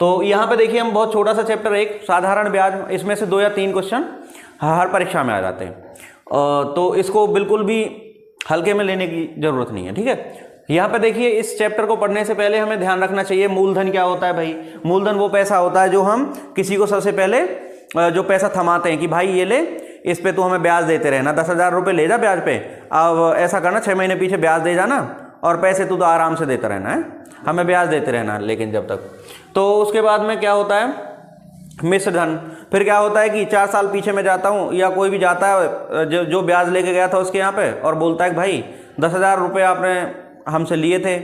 तो यहाँ पे देखिए हम बहुत छोटा सा चैप्टर एक साधारण ब्याज, इसमें से 2 या 3 क्वेश्चन हर परीक्षा में आ जाते हैं, तो इसको बिल्कुल भी हल्के में लेने की जरूरत नहीं है, ठीक है। यहाँ पे देखिए इस चैप्टर को पढ़ने से पहले हमें ध्यान रखना चाहिए मूलधन क्या होता है भाई। मूलधन वो पैसा होता है जो हम किसी को सबसे पहले जो पैसा थमाते हैं कि भाई ये ले, इस पे तो हमें ब्याज देते रहना, 10,000 रुपये ले जा ब्याज पे, अब ऐसा करना 6 महीने पीछे ब्याज दे जाना और पैसे तू तो आराम से देता रहना है, हमें ब्याज देते रहना लेकिन जब तक। तो उसके बाद में क्या होता है मिश्र धन। फिर क्या होता है कि 4 साल पीछे में जाता हूँ या कोई भी जाता है जो ब्याज लेके गया था उसके यहाँ पे और बोलता है कि भाई 10,000 रुपये आपने हमसे लिए थे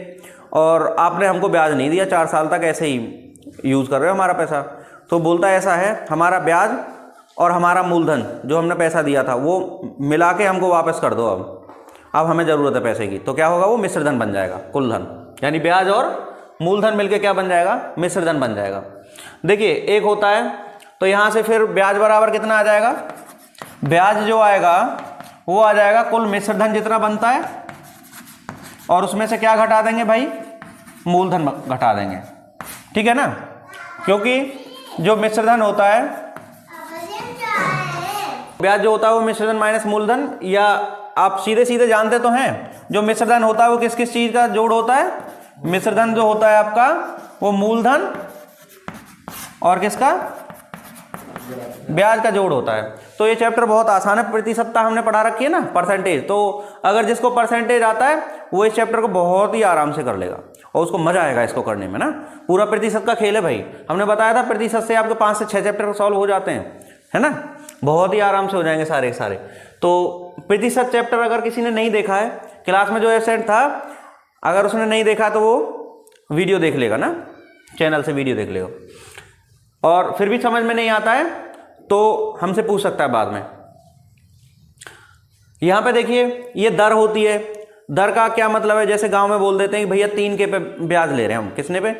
और आपने हमको ब्याज नहीं दिया, 4 साल तक ऐसे ही यूज़ कर रहे हो हमारा पैसा। तो बोलता है ऐसा है, हमारा ब्याज और हमारा मूलधन जो हमने पैसा दिया था वो मिला के हमको वापस कर दो, अब हमें ज़रूरत है पैसे की। तो क्या होगा, वो मिश्र धन बन जाएगा, कुल धन, यानी ब्याज और मूलधन मिलके क्या बन जाएगा, मिश्र धन बन जाएगा। देखिए एक होता है, तो यहाँ से फिर ब्याज बराबर कितना आ जाएगा, ब्याज जो आएगा वो आ जाएगा कुल मिश्र धन जितना बनता है और उसमें से क्या घटा देंगे भाई, मूलधन घटा देंगे, ठीक है ना। क्योंकि जो मिश्र धन होता है, ब्याज जो होता है वो मिश्र धन माइनस मूलधन, या आप सीधे सीधे जानते तो हैं जो मिश्र धन होता है वो किस किस चीज का जोड़ होता है, मिश्र धन जो होता है आपका वो मूलधन और किसका, ब्याज का जोड़ होता है। तो ये चैप्टर बहुत आसान है, प्रतिशतता हमने पढ़ा रखी है ना, परसेंटेज, तो अगर जिसको परसेंटेज आता है वो इस चैप्टर को बहुत ही आराम से कर लेगा और उसको मजा आएगा इसको करने में ना। पूरा प्रतिशत का खेल है भाई, हमने बताया था प्रतिशत से आपके 5 से 6 चैप्टर सॉल्व हो जाते हैं, है ना, बहुत ही आराम से हो जाएंगे सारे सारे। तो प्रतिशत चैप्टर अगर किसी ने नहीं देखा है, क्लास में जो एब्सेंट था अगर उसने नहीं देखा तो वो वीडियो देख लेगा ना, चैनल से वीडियो देख लेगा, और फिर भी समझ में नहीं आता है तो हमसे पूछ सकता है बाद में। यहां पे देखिए ये दर होती है, दर का क्या मतलब है, जैसे गांव में बोल देते हैं कि भैया 3 के पे ब्याज ले रहे हैं हम, किसने पे,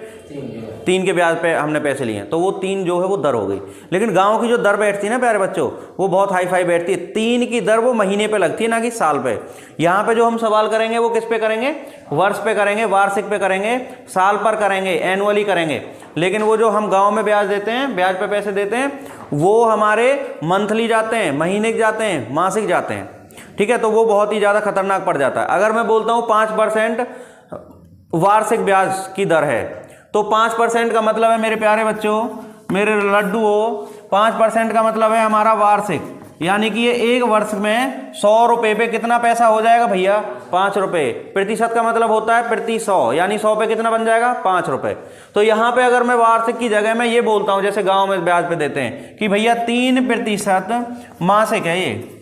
3 के ब्याज पे हमने पैसे लिए, तो वो 3 जो है वो दर हो गई। लेकिन गांव की जो दर बैठती है ना प्यारे बच्चों, वो बहुत हाई फाई बैठती है, 3 की दर वो महीने पे लगती है ना कि साल पे। यहाँ पे जो हम सवाल करेंगे वो किस पे करेंगे, वर्ष पे करेंगे, वार्षिक पे करेंगे, साल पर करेंगे, एनुअली करेंगे। लेकिन वो जो हम गाँव में ब्याज देते हैं, ब्याज पे पैसे देते हैं, वो हमारे मंथली जाते हैं, महीने जाते हैं, मासिक जाते हैं, ठीक है। तो वो बहुत ही ज़्यादा खतरनाक पड़ जाता है। अगर मैं बोलता हूँ 5% वार्षिक ब्याज की दर है, तो 5% का मतलब है मेरे प्यारे बच्चों, मेरे लड्डुओं, 5% का मतलब है हमारा वार्षिक, यानी कि ये एक वर्ष में 100 रुपये पे कितना पैसा हो जाएगा भैया, 5 रुपये। प्रतिशत का मतलब होता है प्रति 100, यानी 100 पे कितना बन जाएगा, 5 रुपये। तो यहाँ पे अगर मैं वार्षिक की जगह में ये बोलता हूँ, जैसे गाँव में ब्याज पे देते हैं कि भैया 3% मासिक है,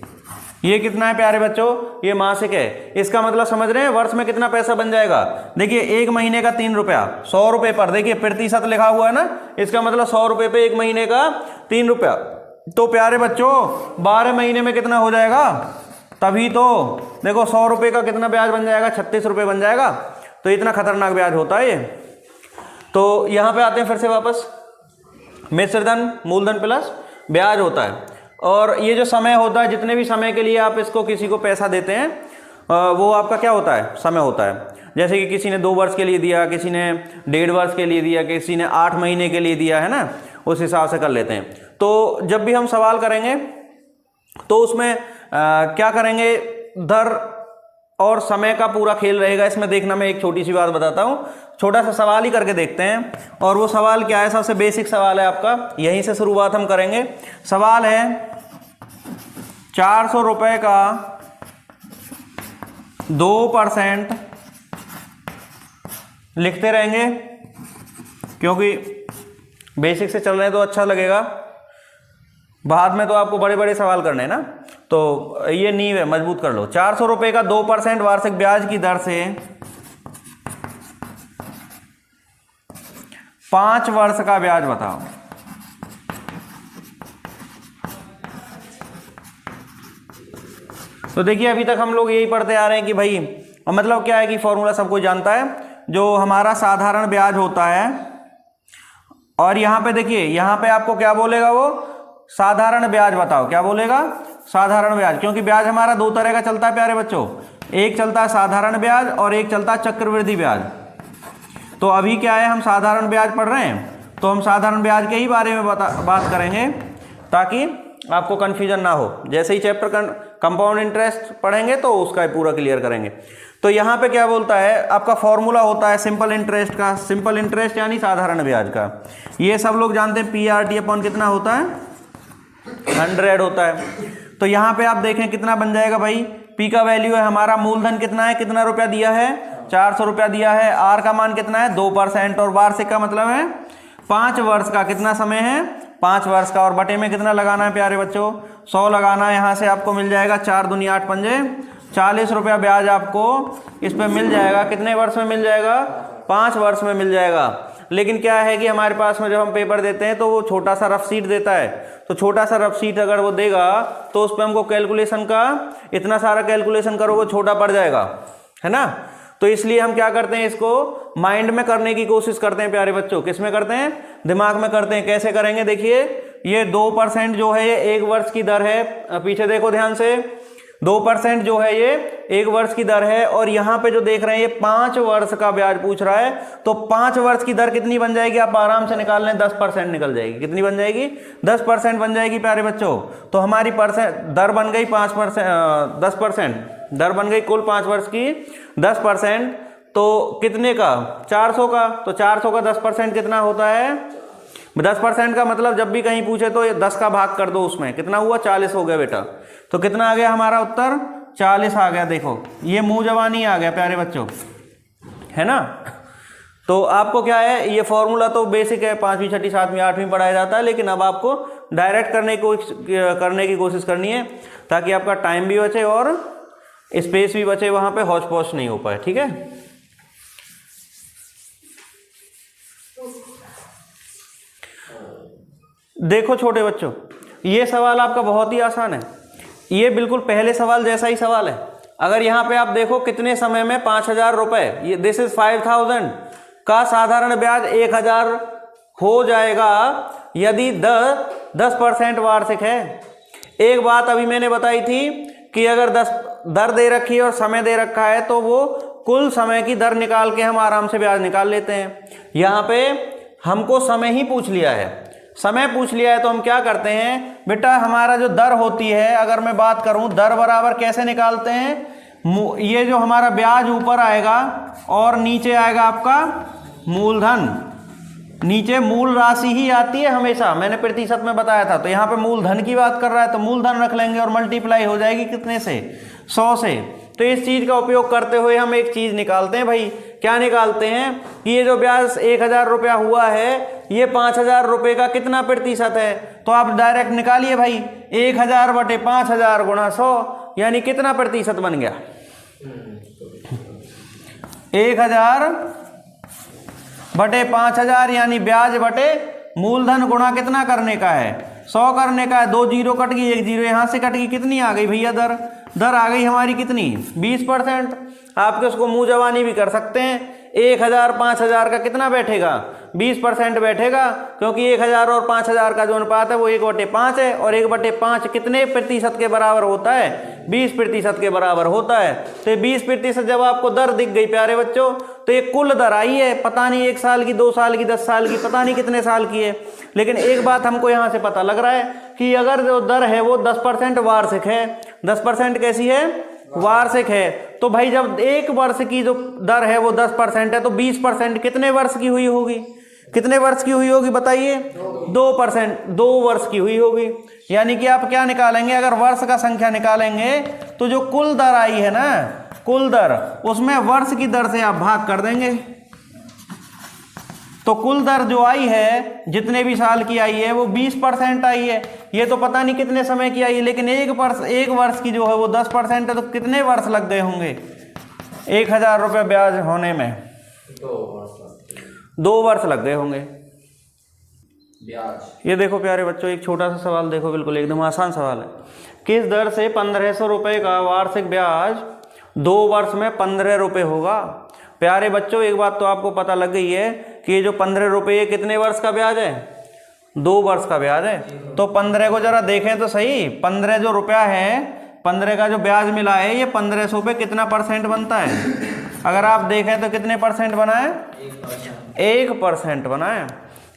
ये कितना है प्यारे बच्चों, ये मासिक है। इसका मतलब समझ रहे हैं वर्ष में कितना पैसा बन जाएगा। देखिए 1 महीने का 3 रुपया, 100 रुपये पर, देखिए प्रतिशत लिखा हुआ है ना, इसका मतलब 100 रुपये पे 1 महीने का 3 रुपया। तो प्यारे बच्चों 12 महीने में कितना हो जाएगा, तभी तो देखो 100 रुपये का कितना ब्याज बन जाएगा, 36 रुपये बन जाएगा। तो इतना खतरनाक ब्याज होता है ये। तो यहाँ पे आते हैं फिर से वापस, मिश्र धन मूलधन प्लस ब्याज होता है। और ये जो समय होता है, जितने भी समय के लिए आप इसको किसी को पैसा देते हैं वो आपका क्या होता है, समय होता है। जैसे कि किसी ने 2 वर्ष के लिए दिया, किसी ने 1.5 वर्ष के लिए दिया, किसी ने 8 महीने के लिए दिया, है ना, उस हिसाब से कर लेते हैं। तो जब भी हम सवाल करेंगे तो उसमें क्या करेंगे, दर और समय का पूरा खेल रहेगा इसमें। देखना मैं एक छोटी सी बात बताता हूँ, छोटा सा सवाल ही करके देखते हैं। और वो सवाल क्या है, सबसे बेसिक सवाल है आपका, यहीं से शुरुआत हम करेंगे। सवाल है 400 रुपये का 2% लिखते रहेंगे, क्योंकि बेसिक से चल रहे हैं तो अच्छा लगेगा, बाद में तो आपको बड़े बड़े सवाल करने हैं ना, तो ये नींव है, मजबूत कर लो। 400 रुपये का 2% वार्षिक ब्याज की दर से 5 वर्ष का ब्याज बताओ। तो देखिए अभी तक हम लोग यही पढ़ते आ रहे हैं कि भाई मतलब क्या है कि फॉर्मूला सबको जानता है, जो हमारा साधारण ब्याज होता है। और यहाँ पे देखिए, यहाँ पे आपको क्या बोलेगा, वो साधारण ब्याज बताओ, क्या बोलेगा, साधारण ब्याज। क्योंकि ब्याज हमारा 2 तरह का चलता है प्यारे बच्चों, एक चलता है साधारण ब्याज और एक चलता है चक्रवृद्धि ब्याज। तो अभी क्या है, हम साधारण ब्याज पढ़ रहे हैं, तो हम साधारण ब्याज के ही बारे में बात करेंगे ताकि आपको कन्फ्यूजन ना हो। जैसे ही चैप्टर कंपाउंड इंटरेस्ट पढ़ेंगे तो उसका पूरा क्लियर करेंगे। तो यहाँ पे क्या बोलता है, आपका फॉर्मूला होता है सिंपल इंटरेस्ट का, सिंपल इंटरेस्ट यानी साधारण ब्याज का। ये सब लोग जानते हैं, PRT अपॉन कितना होता है, 100 होता है। तो यहाँ पे आप देखें कितना बन जाएगा भाई, P का वैल्यू है हमारा, मूलधन कितना है, कितना रुपया दिया है, 400 रुपया दिया है। R का मान कितना है, 2%, और वार्षिक का मतलब है 5 वर्ष का, कितना समय है, 5 वर्ष का, और बटे में कितना लगाना है प्यारे बच्चों, 100 लगाना है। यहाँ से आपको मिल जाएगा 4 दूनी 8 पंजे 40 रुपया ब्याज आपको इस पे मिल जाएगा। कितने वर्ष में मिल जाएगा, 5 वर्ष में मिल जाएगा। लेकिन क्या है कि हमारे पास में जब हम पेपर देते हैं तो वो छोटा सा रफ शीट देता है, तो छोटा सा रफ शीट अगर वो देगा तो उस पर हमको कैलकुलेशन का इतना सारा कैलकुलेशन करोगे छोटा पड़ जाएगा, है ना। तो इसलिए हम क्या करते हैं, इसको माइंड में करने की कोशिश करते हैं प्यारे बच्चों। किस में करते हैं, दिमाग में करते हैं। कैसे करेंगे, देखिए ये 2% जो है ये 1 वर्ष की दर है, पीछे देखो ध्यान से, 2% जो है ये 1 वर्ष की दर है, और यहाँ पे जो देख रहे हैं ये 5 वर्ष का ब्याज पूछ रहा है। तो 5 वर्ष की दर कितनी बन जाएगी, आप आराम से निकाल लें, 10% निकल जाएगी। कितनी बन जाएगी, 10% बन जाएगी प्यारे बच्चों। तो हमारी दर बन गई 5%, 10%, दर बन गई कुल 5 वर्ष की 10%। तो कितने का, 400 का, तो 400 का 10% कितना होता है, 10% का मतलब जब भी कहीं पूछे तो 10 का भाग कर दो, उसमें कितना हुआ, 40 हो गया बेटा। तो कितना आ गया हमारा उत्तर, 40 आ गया। देखो ये मुंह जवानी आ गया प्यारे बच्चों, है ना। तो आपको क्या है, ये फॉर्मूला तो बेसिक है, 5वीं 6वीं 7वीं 8वीं पढ़ाया जाता है, लेकिन अब आपको डायरेक्ट करने की कोशिश करनी है ताकि आपका टाइम भी बचे और स्पेस भी बचे, वहां पे हौच पौच नहीं हो पाए, ठीक है। देखो छोटे बच्चों, ये सवाल आपका बहुत ही आसान है, ये बिल्कुल पहले सवाल जैसा ही सवाल है। अगर यहाँ पे आप देखो कितने समय में 5000 रुपए, ये दिस इज 5000 का साधारण ब्याज 1000 हो जाएगा यदि 10% वार्षिक है। एक बात अभी मैंने बताई थी कि अगर 10 दर दे रखी है और समय दे रखा है तो वो कुल समय की दर निकाल के हम आराम से ब्याज निकाल लेते हैं। यहाँ पे हमको समय ही पूछ लिया है, समय पूछ लिया है, तो हम क्या करते हैं बेटा, हमारा जो दर होती है, अगर मैं बात करूं दर बराबर कैसे निकालते हैं, ये जो हमारा ब्याज ऊपर आएगा और नीचे आएगा आपका मूलधन, नीचे मूल राशि ही आती है हमेशा, मैंने प्रतिशत में बताया था। तो यहाँ पे मूलधन की बात कर रहा है तो मूलधन रख लेंगे और मल्टीप्लाई हो जाएगी कितने से, 100 से। तो इस चीज का उपयोग करते हुए हम एक चीज निकालते हैं भाई, क्या निकालते हैं कि ये जो ब्याज 1000 रुपया हुआ है ये 5000 रुपये का कितना प्रतिशत है। तो आप डायरेक्ट निकालिए भाई, 1000 बटे 5000 गुणा 100 यानी कितना प्रतिशत बन गया, 1000 बटे 5000 यानी ब्याज बटे मूलधन गुणा कितना करने का है, 100 करने का है। 2 जीरो कट गई, 1 जीरो यहाँ से कट गई, कितनी आ गई भैया दर आ गई हमारी कितनी, 20%। आपके उसको मुंह जवानी भी कर सकते हैं, 1000 5000 का कितना बैठेगा, 20% बैठेगा, क्योंकि 1000 और 5000 का जो अनुपात है वो 1/5 है, और 1/5 कितने प्रतिशत के बराबर होता है, 20% के बराबर होता है। तो 20% जब आपको दर दिख गई प्यारे बच्चों, तो ये कुल दर आई है, पता नहीं 1 साल की, 2 साल की, 10 साल की, पता नहीं कितने साल की है। लेकिन एक बात हमको यहाँ से पता लग रहा है कि अगर जो दर है वो 10% वार्षिक है, 10% कैसी है, वार्षिक है। तो भाई जब 1 वर्ष की जो दर है वो 10% है, तो 20% कितने वर्ष की हुई होगी, कितने वर्ष की हुई होगी बताइए, 2%, 2 वर्ष की हुई होगी। यानी कि आप क्या निकालेंगे, अगर वर्ष का संख्या निकालेंगे तो जो कुल दर आई है ना, कुल दर, उसमें वर्ष की दर से आप भाग कर देंगे। तो कुल दर जो आई है, जितने भी साल की आई है वो 20% आई है। ये तो पता नहीं कितने समय की आई है, लेकिन 1 वर्ष की जो है वो 10% है, तो कितने वर्ष लग गए होंगे 1000 रुपये ब्याज होने में, 2 वर्ष लग गए होंगे ब्याज। ये देखो प्यारे बच्चों, एक छोटा सा सवाल देखो, बिल्कुल एकदम आसान सवाल है। किस दर से 1500 रुपये का वार्षिक ब्याज 2 वर्ष में 15 रुपये होगा। प्यारे बच्चों एक बात तो आपको पता लग गई है कि ये जो 15 रुपये कितने वर्ष का ब्याज है, 2 वर्ष का ब्याज है। तो 15 को जरा देखें तो सही, 15 जो रुपया है, 15 का जो ब्याज मिला है, ये 1500 पे कितना परसेंट बनता है, अगर आप देखें तो कितने परसेंट बना है, 1% बना है।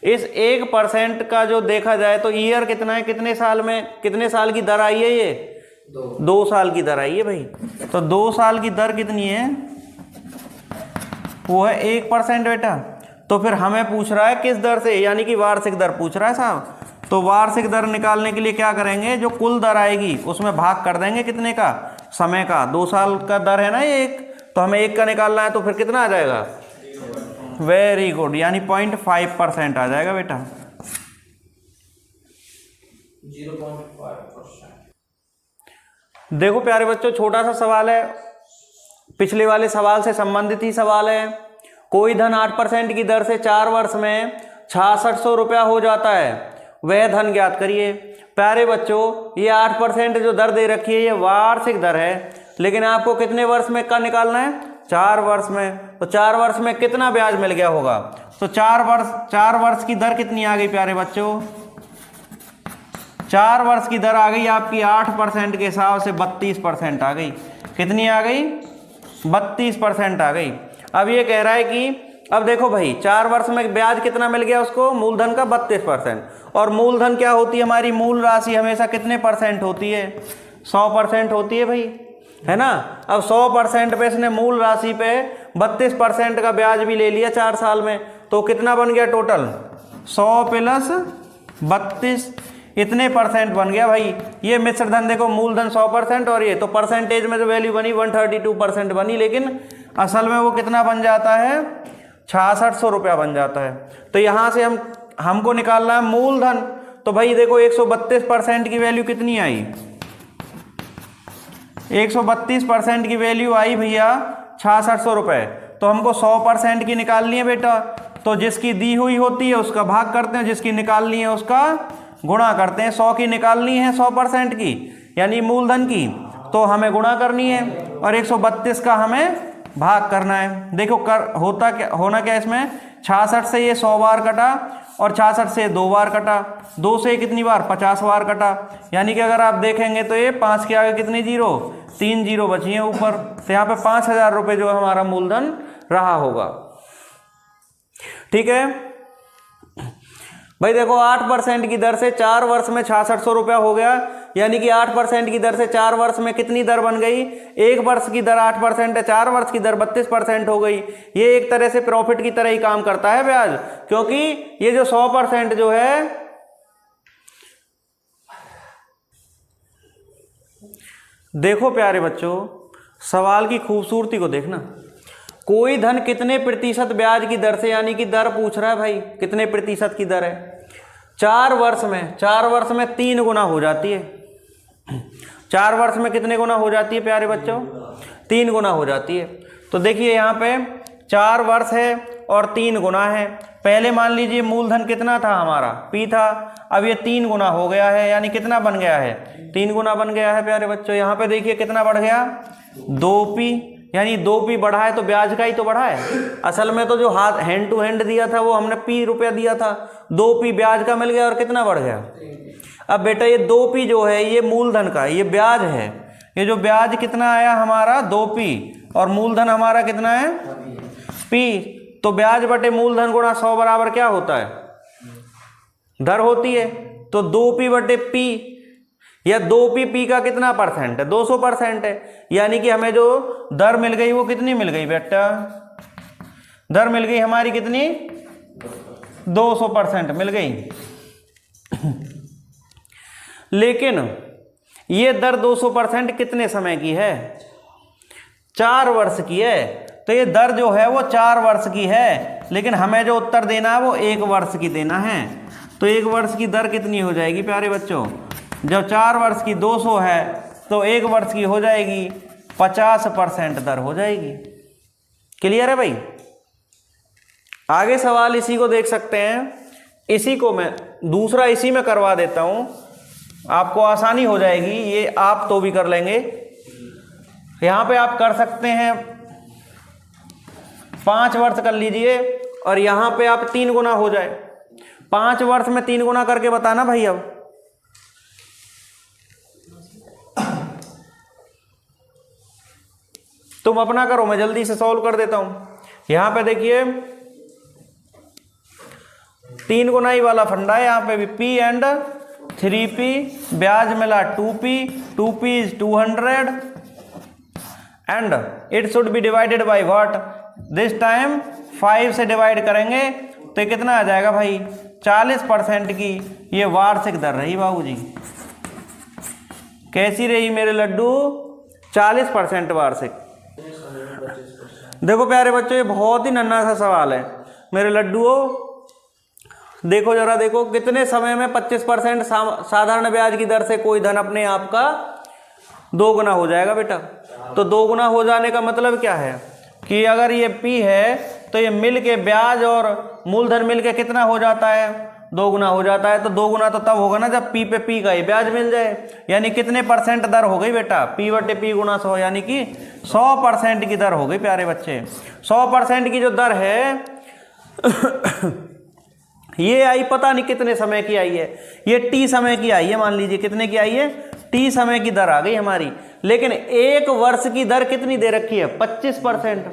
इस 1% का जो देखा जाए तो ईयर कितना है, कितने साल में, कितने साल की दर आई है ये? 2 साल की दर आई है भाई। तो 2 साल की दर कितनी है? वो है 1% बेटा। तो फिर हमें पूछ रहा है किस दर से, यानी कि वार्षिक दर पूछ रहा है साहब। तो वार्षिक दर निकालने के लिए क्या करेंगे, जो कुल दर आएगी उसमें भाग कर देंगे कितने का, समय का। 2 साल का दर है ना ये 1, तो हमें 1 का निकालना है, तो फिर कितना आ जाएगा? वेरी गुड, यानी 0.5% आ जाएगा बेटा। 0.5%। देखो प्यारे बच्चों, छोटा सा सवाल है, पिछले वाले सवाल से संबंधित ही सवाल है। कोई धन 8% की दर से 4 वर्ष में 6600 रुपया हो जाता है, वह धन ज्ञात करिए। प्यारे बच्चों, ये 8% जो दर दे रखी है ये वार्षिक दर है, लेकिन आपको कितने वर्ष में का निकालना है? 4 वर्ष में। तो 4 वर्ष में कितना ब्याज मिल गया होगा? तो 4 वर्ष की दर कितनी आ गई प्यारे बच्चों? 4 वर्ष की दर आ गई आपकी 8% के हिसाब से 32% आ गई। कितनी आ गई? 32% आ गई। अब ये कह रहा है कि अब देखो भाई, 4 वर्ष में ब्याज कितना मिल गया उसको? मूलधन का 32%। और मूलधन क्या होती है हमारी? मूल राशि हमेशा कितने % होती है? 100% होती है भाई, है ना। अब 100% पे इसने मूल राशि पे 32% का ब्याज भी ले लिया 4 साल में, तो कितना बन गया टोटल? 100 प्लस 32, इतने % बन गया भाई। ये मिश्र धन देखो, मूलधन 100% और ये तो परसेंटेज में जो वैल्यू बनी 132% बनी, लेकिन असल में वो कितना बन जाता है? 6600 रुपया बन जाता है। तो यहाँ से हमको निकालना है मूलधन। तो भाई देखो 132% की वैल्यू कितनी आई? 132% की वैल्यू आई भैया 6600 रुपये। तो हमको 100% की निकालनी है बेटा। तो जिसकी दी हुई होती है उसका भाग करते हैं, जिसकी निकालनी है उसका गुणा करते हैं। 100 की निकालनी है 100% की, यानी मूलधन की, तो हमें गुणा करनी है, और 132 का हमें भाग करना है। देखो होना क्या इसमें? 66 से ये 100 बार कटा, और 66 से 2 बार कटा, 2 से कितनी बार? 50 बार कटा। यानी कि अगर आप देखेंगे तो ये 5 के आगे कितनी जीरो? 3 जीरो बची हैं ऊपर। तो यहाँ पे 5000 रुपये जो हमारा मूलधन रहा होगा। ठीक है भाई। देखो 8% की दर से 4 वर्ष में 6600 रुपया हो गया, यानी कि 8% की दर से 4 वर्ष में कितनी दर बन गई? 1 वर्ष की दर 8% है, 4 वर्ष की दर 32% हो गई। ये एक तरह से प्रॉफिट की तरह ही काम करता है ब्याज, क्योंकि ये जो 100% जो है, देखो प्यारे बच्चों, सवाल की खूबसूरती को देखना। कोई धन कितने प्रतिशत ब्याज की दर से, यानी कि दर पूछ रहा है भाई, कितने प्रतिशत की दर है? 4 वर्ष में 3 गुना हो जाती है। 4 वर्ष में कितने गुना हो जाती है प्यारे बच्चों? 3 गुना हो जाती है। तो देखिए यहाँ पे 4 वर्ष है और 3 गुना है। पहले मान लीजिए मूलधन कितना था हमारा? P था। अब ये 3 गुना हो गया है, यानी कितना बन गया है? 3 गुना बन गया है प्यारे बच्चों। यहाँ पे देखिए कितना बढ़ गया? 2P, यानी 2P बढ़ा है तो ब्याज का ही तो बढ़ा है। असल में तो जो हाथ हैंड टू हैंड दिया था वो हमने P रुपया दिया था, 2P ब्याज का मिल गया, और कितना बढ़ गया? अब बेटा ये 2P जो है ये मूलधन का, ये ब्याज है। ये जो ब्याज कितना आया हमारा? 2P, और मूलधन हमारा कितना है? P। तो ब्याज बटे मूलधन गुणा 100 बराबर क्या होता है? दर होती है। तो 2P बटे P, या 2P P का कितना % है? 200% है। यानी कि हमें जो दर मिल गई वो कितनी मिल गई बेटा? दर मिल गई हमारी कितनी? 200% मिल गई। लेकिन ये दर 200% कितने समय की है? 4 वर्ष की है। तो ये दर जो है वो 4 वर्ष की है, लेकिन हमें जो उत्तर देना है वो 1 वर्ष की देना है। तो 1 वर्ष की दर कितनी हो जाएगी प्यारे बच्चों? जब 4 वर्ष की 200 है तो 1 वर्ष की हो जाएगी 50% दर हो जाएगी। क्लियर है भाई? आगे सवाल इसी को देख सकते हैं। इसी को मैं दूसरा इसी में करवा देता हूं, आपको आसानी हो जाएगी। ये आप तो भी कर लेंगे। यहां पे आप कर सकते हैं 5 वर्ष कर लीजिए, और यहां पे आप 3 गुना हो जाए। 5 वर्ष में 3 गुना करके बताना भाई। अब तुम अपना करो, मैं जल्दी से सॉल्व कर देता हूं। यहां पे देखिए 3 गुनाई वाला फंडा है यहाँ पे भी, P एंड 3P, ब्याज मिला 2P, 2P is 200 and it should be divided by what, this time 5 से डिवाइड करेंगे तो कितना आ जाएगा भाई, 40% की ये वार्षिक दर रही बाबूजी। कैसी रही मेरे लड्डू, 40% वार्षिक। देखो प्यारे बच्चों, ये बहुत ही नन्हा सा सवाल है मेरे लड्डुओं। देखो जरा, देखो कितने समय में 25% साधारण ब्याज की दर से कोई धन अपने आप का 2 गुना हो जाएगा बेटा। तो 2 गुना हो जाने का मतलब क्या है कि अगर ये P है तो ये मिल के ब्याज और मूलधन मिल के कितना हो जाता है, 2 गुना हो जाता है। तो 2 गुना तो तब होगा ना जब P पे P का ही ब्याज मिल जाए। यानी कितने परसेंट दर हो गई बेटा, P/P गुना 100, यानी कि 100% की दर हो गई प्यारे बच्चे। 100% की जो दर है ये आई, पता नहीं कितने समय की आई है, ये T समय की आई है। मान लीजिए कितने की आई है, T समय की दर आ गई हमारी। लेकिन 1 वर्ष की दर कितनी दे रखी है, 25%।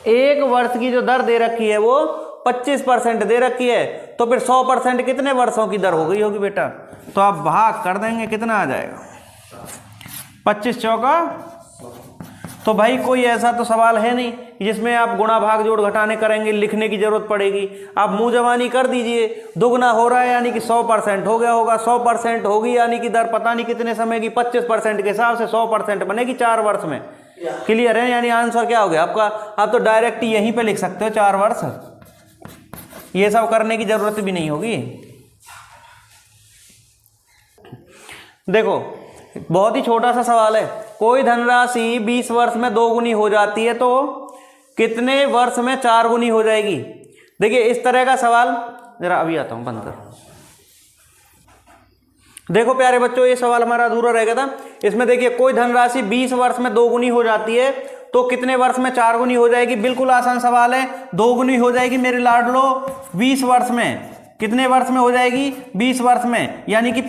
1 वर्ष की जो दर दे रखी है वो 25% दे रखी है। तो फिर 100% कितने वर्षों की दर हो गई होगी बेटा। तो आप भाग कर देंगे, कितना आ जाएगा, 25 चौका। तो भाई कोई ऐसा तो सवाल है नहीं जिसमें आप गुणा भाग जोड़ घटाने करेंगे, लिखने की जरूरत पड़ेगी। आप मुंह जवानी कर दीजिए, 2 गुना हो रहा है यानी कि 100% हो गया होगा, 100% होगी यानी कि दर पता नहीं कितने समय की, 25% के हिसाब से 100% बनेगी 4 वर्ष में। क्लियर है, यानी आंसर क्या हो गया आपका। आप तो डायरेक्ट यहीं पे लिख सकते हो 4 वर्ष, ये सब करने की जरूरत भी नहीं होगी। देखो बहुत ही छोटा सा सवाल है, कोई धनराशि 20 वर्ष में 2 गुनी हो जाती है तो कितने वर्ष में 4 गुनी हो जाएगी। देखिए इस तरह का सवाल, जरा अभी आता हूं, बंद कर। देखो प्यारे बच्चों, ये सवाल हमारा अधूरा रह गया था। इसमें देखिए कोई धनराशि 20 वर्ष में 2 गुनी हो जाती है तो कितने वर्ष में 4 गुनी हो जाएगी। बिल्कुल आसान सवाल है, 2 गुनी हो जाएगी मेरे लाडलो 20 वर्ष में। कितने वर्ष में हो जाएगी, 20 वर्ष में। यानी कि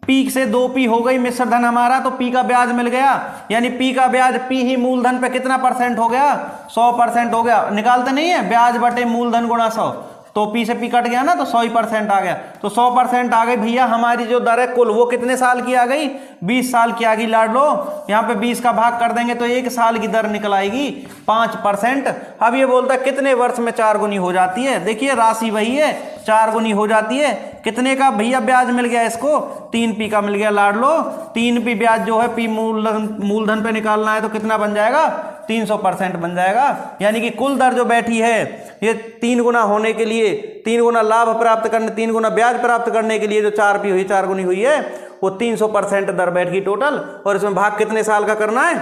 P से 2P हो गई मिश्र धन हमारा, तो P का ब्याज मिल गया। यानी P का ब्याज P ही मूलधन पे कितना % हो गया, 100% हो गया। निकालते नहीं है, ब्याज बटे मूलधन गुणा 100, तो P से P कट गया ना, तो 100% आ गया। तो 100% आ गई भैया हमारी जो दर है कुल, वो कितने साल की आ गई, 20 साल की आ गई लाडलो। यहाँ पे 20 का भाग कर देंगे तो 1 साल की दर निकल आएगी 5%। अब ये बोलता है कितने वर्ष में 4 गुनी हो जाती है। देखिए राशि वही है, 4 गुनी हो जाती है। कितने का भैया ब्याज मिल गया इसको, 3P का मिल गया लाडलो। 3P ब्याज जो है P मूलधन पे निकालना है तो कितना बन जाएगा, 300% बन जाएगा। यानी कि कुल दर जो बैठी है ये 3 गुना होने के लिए, 3 गुना लाभ प्राप्त करने, 3 गुना ब्याज प्राप्त करने के लिए जो 4P हुई, 4 गुनी हुई है, वो 300% दर बैठ गई टोटल। और इसमें भाग कितने साल का करना है,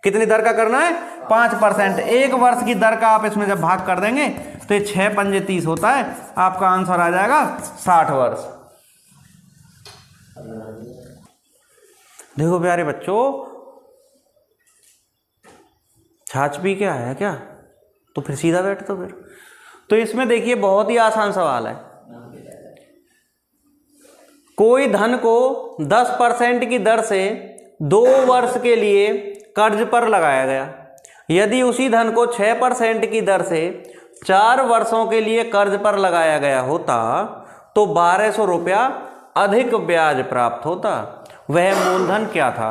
कितनी दर का करना है, 5%। 1 वर्ष की दर का आप इसमें जब भाग कर देंगे तो ये 6 पंजे 30 होता है। आपका आंसर आ जाएगा 60 वर्ष। देखो प्यारे बच्चों, छाछ पी के आया क्या, तो फिर सीधा बैठ। तो इसमें देखिए बहुत ही आसान सवाल है। कोई धन को 10% की दर से 2 वर्ष के लिए कर्ज पर लगाया गया। यदि उसी धन को 6% की दर से 4 वर्षों के लिए कर्ज पर लगाया गया होता तो 1200 रुपया अधिक ब्याज प्राप्त होता। वह मूलधन क्या था।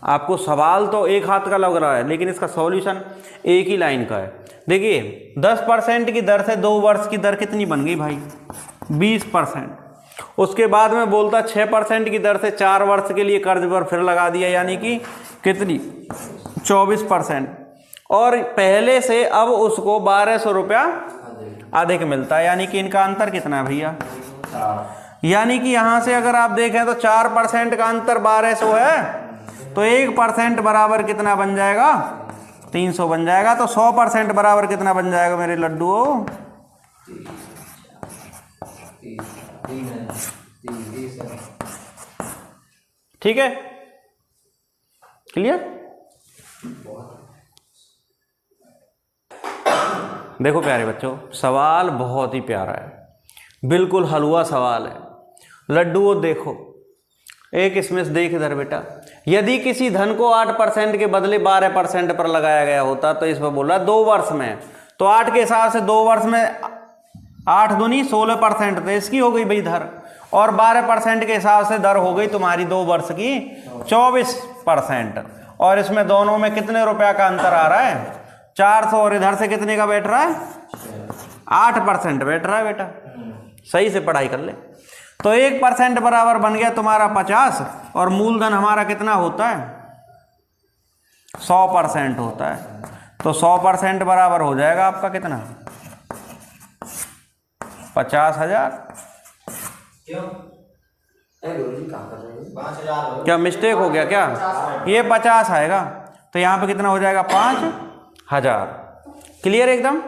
आपको सवाल तो एक हाथ का लग रहा है लेकिन इसका सॉल्यूशन एक ही लाइन का है। देखिए 10% की दर से 2 वर्ष की दर कितनी बन गई भाई, 20%। उसके बाद में बोलता 6% की दर से 4 वर्ष के लिए कर्ज पर फिर लगा दिया, यानी कि कितनी, 24%। और पहले से अब उसको 1200 रुपया अधिक मिलता है। यानी कि इनका अंतर कितना है भैया, यानी कि यहां से अगर आप देखें तो 4% का अंतर 1200 है, तो 1% बराबर कितना बन जाएगा, 300 बन जाएगा। तो 100% बराबर कितना बन जाएगा मेरे लड्डुओं, ठीक है, क्लियर। देखो प्यारे बच्चों, सवाल बहुत ही प्यारा है, बिल्कुल हलवा सवाल है। लड्डुओं देखो, एक इसमें से देख इधर बेटा, यदि किसी धन को 8% के बदले 12% पर लगाया गया होता तो इसमें बोल रहा है 2 वर्ष में, तो 8 के हिसाब से 2 वर्ष में 8 दूनी 16%, तो इसकी हो गई भाई दर, और 12% के हिसाब से दर हो गई तुम्हारी 2 वर्ष की 24%। और इसमें दोनों में कितने रुपया का अंतर आ रहा है? 400, और इधर से कितने का बैठ रहा है? 8% बैठ रहा है बेटा। सही से पढ़ाई कर ले। तो 1% बराबर बन गया तुम्हारा 50, और मूलधन हमारा कितना होता है? 100% होता है। तो 100% बराबर हो जाएगा आपका कितना? 50,000। क्या मिस्टेक हो गया क्या? ये 50 आएगा, तो यहाँ पे कितना हो जाएगा? 5,000। क्लियर एकदम?